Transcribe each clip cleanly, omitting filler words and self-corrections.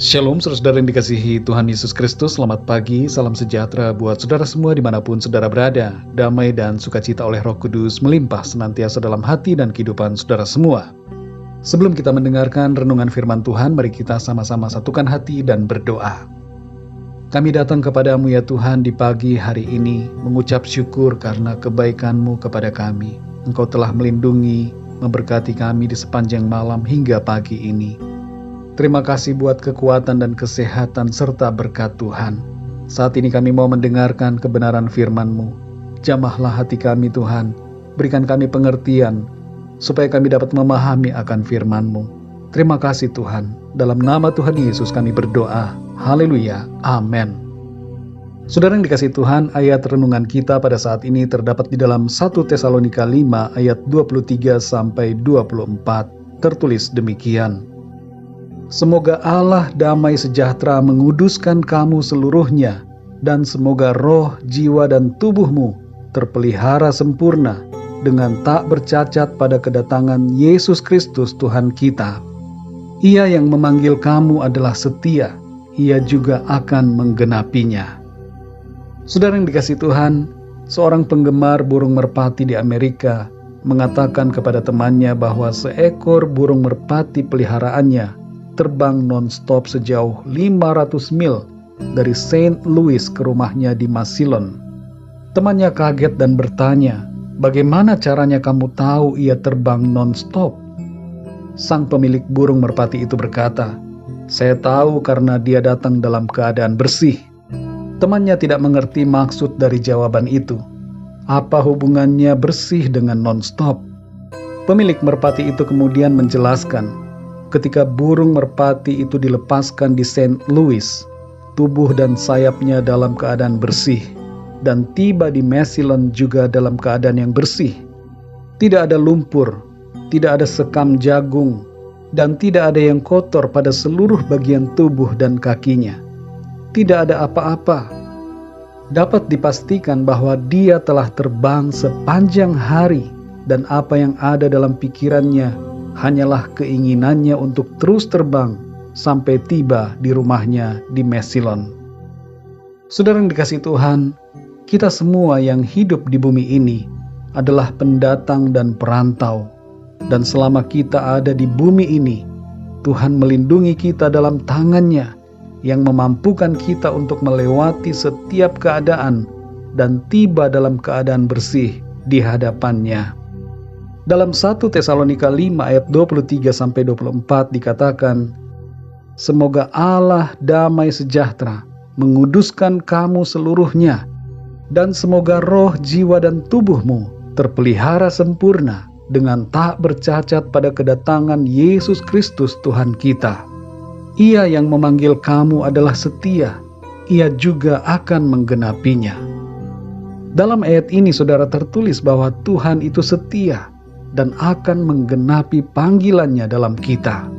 Shalom saudara yang dikasihi Tuhan Yesus Kristus, selamat pagi, salam sejahtera buat saudara semua dimanapun saudara berada. Damai dan sukacita oleh Roh Kudus melimpah senantiasa dalam hati dan kehidupan saudara semua. Sebelum kita mendengarkan renungan firman Tuhan, mari kita sama-sama satukan hati dan berdoa. Kami datang kepadamu ya Tuhan di pagi hari ini, mengucap syukur karena kebaikan-Mu kepada kami. Engkau telah melindungi, memberkati kami di sepanjang malam hingga pagi ini. Terima kasih buat kekuatan dan kesehatan serta berkat Tuhan. Saat ini kami mau mendengarkan kebenaran firman-Mu. Jamahlah hati kami Tuhan, berikan kami pengertian, supaya kami dapat memahami akan firman-Mu. Terima kasih Tuhan, dalam nama Tuhan Yesus kami berdoa. Haleluya, amin. Saudara yang dikasihi Tuhan, ayat renungan kita pada saat ini terdapat di dalam 1 Tesalonika 5 ayat 23-24. Tertulis demikian. Semoga Allah damai sejahtera menguduskan kamu seluruhnya, dan semoga roh, jiwa, dan tubuhmu terpelihara sempurna dengan tak bercacat pada kedatangan Yesus Kristus Tuhan kita. Ia yang memanggil kamu adalah setia, Ia juga akan menggenapinya. Saudara yang dikasihi Tuhan, seorang penggemar burung merpati di Amerika mengatakan kepada temannya bahwa seekor burung merpati peliharaannya terbang non-stop sejauh 500 mil dari St. Louis ke rumahnya di Massillon. Temannya kaget dan bertanya, "Bagaimana caranya kamu tahu ia terbang non-stop?" Sang pemilik burung merpati itu berkata, "Saya tahu karena dia datang dalam keadaan bersih." Temannya tidak mengerti maksud dari jawaban itu. Apa hubungannya bersih dengan non-stop? Pemilik merpati itu kemudian menjelaskan, ketika burung merpati itu dilepaskan di St. Louis, tubuh dan sayapnya dalam keadaan bersih, dan tiba di Massillon juga dalam keadaan yang bersih. Tidak ada lumpur, tidak ada sekam jagung, dan tidak ada yang kotor pada seluruh bagian tubuh dan kakinya. Tidak ada apa-apa. Dapat dipastikan bahwa dia telah terbang sepanjang hari, dan apa yang ada dalam pikirannya hanyalah keinginannya untuk terus terbang sampai tiba di rumahnya di Massillon. Saudara yang dikasihi Tuhan, kita semua yang hidup di bumi ini adalah pendatang dan perantau. Dan selama kita ada di bumi ini, Tuhan melindungi kita dalam tangan-Nya yang memampukan kita untuk melewati setiap keadaan dan tiba dalam keadaan bersih di hadapan-Nya. Dalam 1 Tesalonika 5 ayat 23-24 dikatakan, "Semoga Allah damai sejahtera menguduskan kamu seluruhnya, dan semoga roh, jiwa, dan tubuhmu terpelihara sempurna dengan tak bercacat pada kedatangan Yesus Kristus Tuhan kita. Ia yang memanggil kamu adalah setia, Ia juga akan menggenapinya." Dalam ayat ini saudara tertulis bahwa Tuhan itu setia dan akan menggenapi panggilannya dalam kita.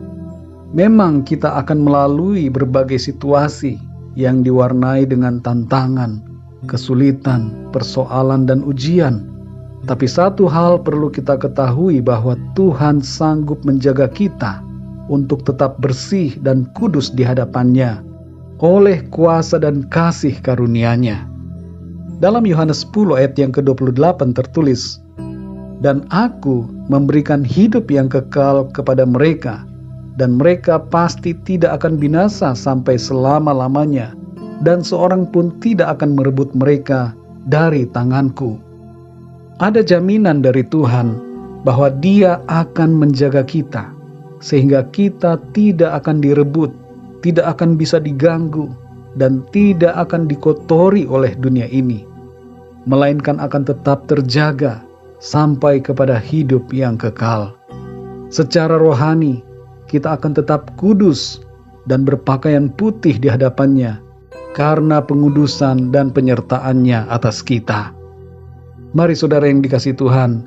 Memang kita akan melalui berbagai situasi yang diwarnai dengan tantangan, kesulitan, persoalan, dan ujian. Tapi satu hal perlu kita ketahui bahwa Tuhan sanggup menjaga kita untuk tetap bersih dan kudus di hadapan-Nya oleh kuasa dan kasih karunia-Nya. Dalam Yohanes 10 ayat yang ke-28 tertulis, "Dan aku memberikan hidup yang kekal kepada mereka, dan mereka pasti tidak akan binasa sampai selama-lamanya, dan seorang pun tidak akan merebut mereka dari tanganku." Ada jaminan dari Tuhan bahwa Dia akan menjaga kita, sehingga kita tidak akan direbut, tidak akan bisa diganggu, dan tidak akan dikotori oleh dunia ini, melainkan akan tetap terjaga sampai kepada hidup yang kekal. Secara rohani, kita akan tetap kudus dan berpakaian putih di hadapan-Nya karena pengudusan dan penyertaan-Nya atas kita. Mari saudara yang dikasihi Tuhan,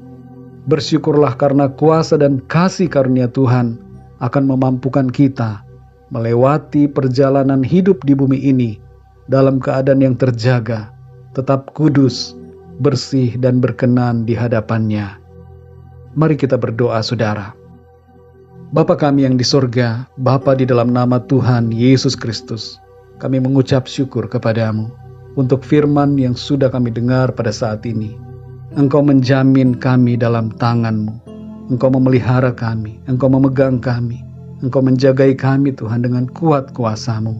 bersyukurlah karena kuasa dan kasih karunia Tuhan akan memampukan kita melewati perjalanan hidup di bumi ini dalam keadaan yang terjaga, tetap kudus, bersih, dan berkenan di hadapan-Nya. Mari kita berdoa saudara. Bapa kami yang di sorga, Bapa di dalam nama Tuhan Yesus Kristus, kami mengucap syukur kepadamu untuk firman yang sudah kami dengar pada saat ini. Engkau menjamin kami dalam tangan-Mu. Engkau memelihara kami, Engkau memegang kami, Engkau menjagai kami Tuhan dengan kuat kuasa-Mu.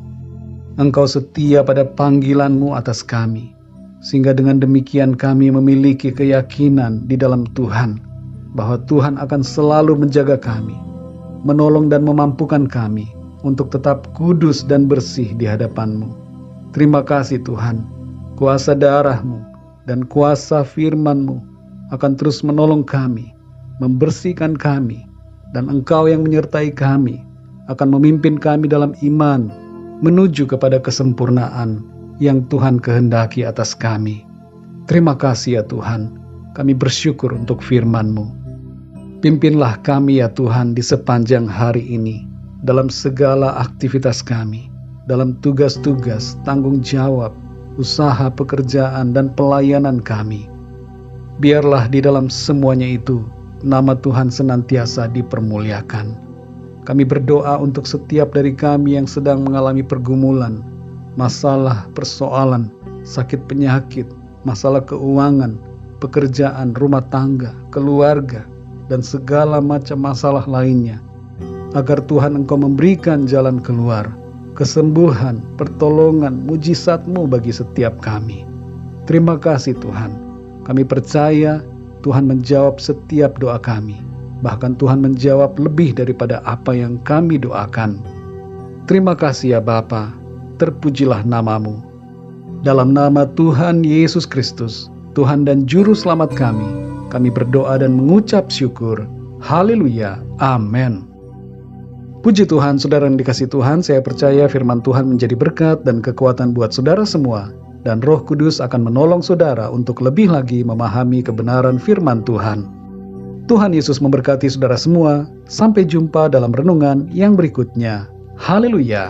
Engkau setia pada panggilan-Mu atas kami, sehingga dengan demikian kami memiliki keyakinan di dalam Tuhan, bahwa Tuhan akan selalu menjaga kami, menolong dan memampukan kami untuk tetap kudus dan bersih di hadapan-Mu. Terima kasih Tuhan, kuasa darah-Mu dan kuasa firman-Mu akan terus menolong kami, membersihkan kami, dan Engkau yang menyertai kami akan memimpin kami dalam iman menuju kepada kesempurnaan yang Tuhan kehendaki atas kami. Terima kasih ya Tuhan, kami bersyukur untuk firman-Mu. Pimpinlah kami ya Tuhan di sepanjang hari ini, dalam segala aktivitas kami, dalam tugas-tugas, tanggung jawab, usaha, pekerjaan, dan pelayanan kami. Biarlah di dalam semuanya itu, nama Tuhan senantiasa dipermuliakan. Kami berdoa untuk setiap dari kami yang sedang mengalami pergumulan, masalah, persoalan, sakit penyakit, masalah keuangan, pekerjaan, rumah tangga, keluarga, dan segala macam masalah lainnya, agar Tuhan Engkau memberikan jalan keluar, kesembuhan, pertolongan, mujizat-Mu bagi setiap kami. Terima kasih Tuhan. Kami percaya Tuhan menjawab setiap doa kami. Bahkan Tuhan menjawab lebih daripada apa yang kami doakan. Terima kasih ya Bapa. Terpujilah nama-Mu. Dalam nama Tuhan Yesus Kristus, Tuhan dan Juru Selamat kami berdoa dan mengucap syukur. Haleluya. Amin. Puji Tuhan, saudara yang dikasihi Tuhan, saya percaya firman Tuhan menjadi berkat dan kekuatan buat saudara semua, dan Roh Kudus akan menolong saudara untuk lebih lagi memahami kebenaran firman Tuhan. Tuhan Yesus memberkati saudara semua. Sampai jumpa dalam renungan yang berikutnya. Haleluya.